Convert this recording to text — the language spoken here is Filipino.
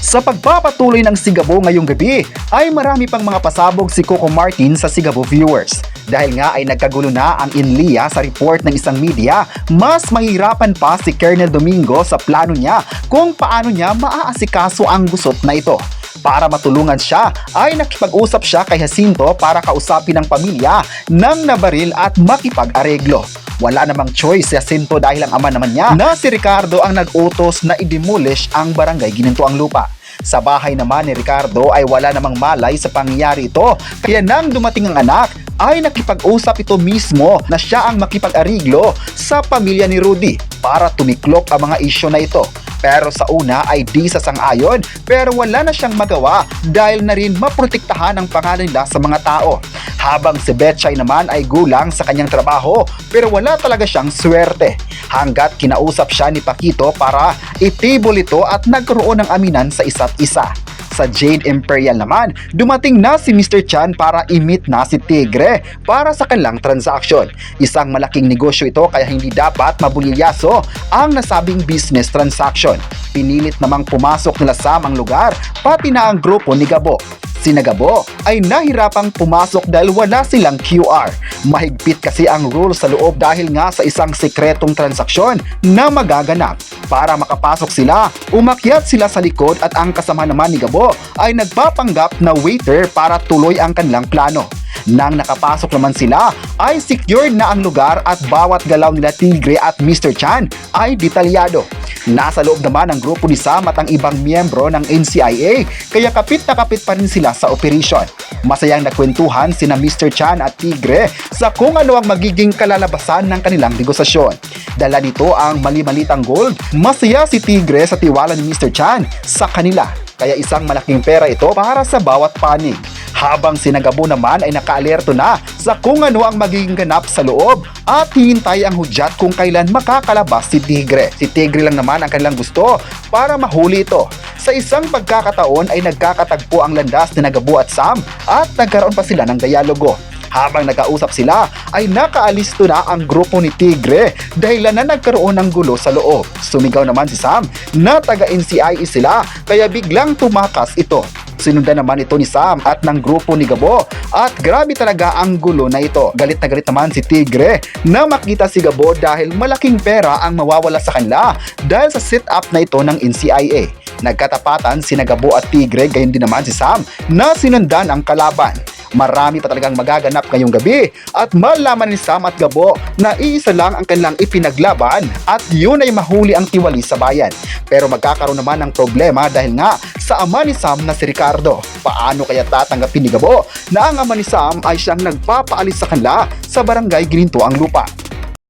Sa pagpapatuloy ng Sigabo ngayong gabi ay marami pang mga pasabog si Coco Martin sa Sigabo viewers. Dahil nga ay nagkagulo na ang Inlia sa report ng isang media, mas mahirapan pa si Kernel Domingo sa plano niya kung paano niya maaasikaso ang gusot na ito. Para matulungan siya ay nakipag-usap siya kay Jacinto para kausapin ang pamilya ng nabaril at makipag-areglo. Wala namang choice si Jacinto dahil ang ama naman niya na si Ricardo ang nag-utos na i-demolish ang barangay Ginintuang Lupa. Sa bahay naman ni Ricardo ay wala namang malay sa pangyayari ito, kaya nang dumating ang anak ay nakipag-usap ito mismo na siya ang makipag-ariglo sa pamilya ni Rudy para tumiklop ang mga isyo na ito. Pero sa una ay di sasang-ayon, pero wala na siyang magawa dahil na rin maprotektahan ang pangalan nila sa mga tao. Habang si Betchay naman ay gulang sa kanyang trabaho pero wala talaga siyang swerte. Hanggat kinausap siya ni Paquito para itibol ito at nagkaroon ng aminan sa isa't isa. Sa Jade Imperial naman, dumating na si Mr. Chan para i-meet na si Tigre para sa kanilang transaction. Isang malaking negosyo ito kaya hindi dapat mabulilyaso ang nasabing business transaction. Pinilit namang pumasok nila Sam ang lugar, pati na ang grupo ni Gabo. Sina Gabo ay nahirapang pumasok dahil wala silang QR. Mahigpit kasi ang rules sa loob dahil nga sa isang sekretong transaksyon na magaganap. Para makapasok sila, umakyat sila sa likod at ang kasama naman ni Gabo ay nagpapanggap na waiter para tuloy ang kanilang plano. Nang nakapasok naman sila, ay secured na ang lugar at bawat galaw nila Tigre at Mr. Chan ay detalyado. Nasa loob naman ang grupo ni Sam at ang ibang miyembro ng NCIA kaya kapit na kapit pa rin sila sa operation. Masayang nagkwentuhan sina Mr. Chan at Tigre sa kung ano ang magiging kalalabasan ng kanilang negosasyon. Dala nito ang mali-malitang gold. Masaya si Tigre sa tiwala ni Mr. Chan sa kanila. Kaya isang malaking pera ito para sa bawat panig. Habang si Gabo naman ay nakaalerto na sa kung ano ang magiging ganap sa loob at hihintay ang hudyat kung kailan makakalabas si Tigre. Si Tigre lang naman ang kanilang gusto para mahuli ito. Sa isang pagkakataon ay nagkakatagpo ang landas ni Gabo at Sam at nagkaroon pa sila ng dialogo. Habang nagkausap sila ay nakaalisto na ang grupo ni Tigre dahil na nagkaroon ng gulo sa loob. Sumigaw naman si Sam na taga-NCIA sila kaya biglang tumakas ito. Sinundan naman ito ni Sam at ng grupo ni Gabo at grabe talaga ang gulo na ito. Galit na galit naman si Tigre na makita si Gabo dahil malaking pera ang mawawala sa kanila dahil sa sit-up na ito ng NCIA. Nagkatapatan si Gabo at Tigre, gayon din naman si Sam na sinundan ang kalaban. Marami pa talagang magaganap ngayong gabi at malaman ni Sam at Gabo na iisa lang ang kanilang ipinaglaban at yun ay mahuli ang tiwali sa bayan. Pero magkakaroon naman ng problema dahil nga sa ama ni Sam na si Ricardo. Paano kaya tatanggapin ni Gabo na ang ama ni Sam ay siyang nagpapaalis sa kanila sa barangay Ginintuang Lupa?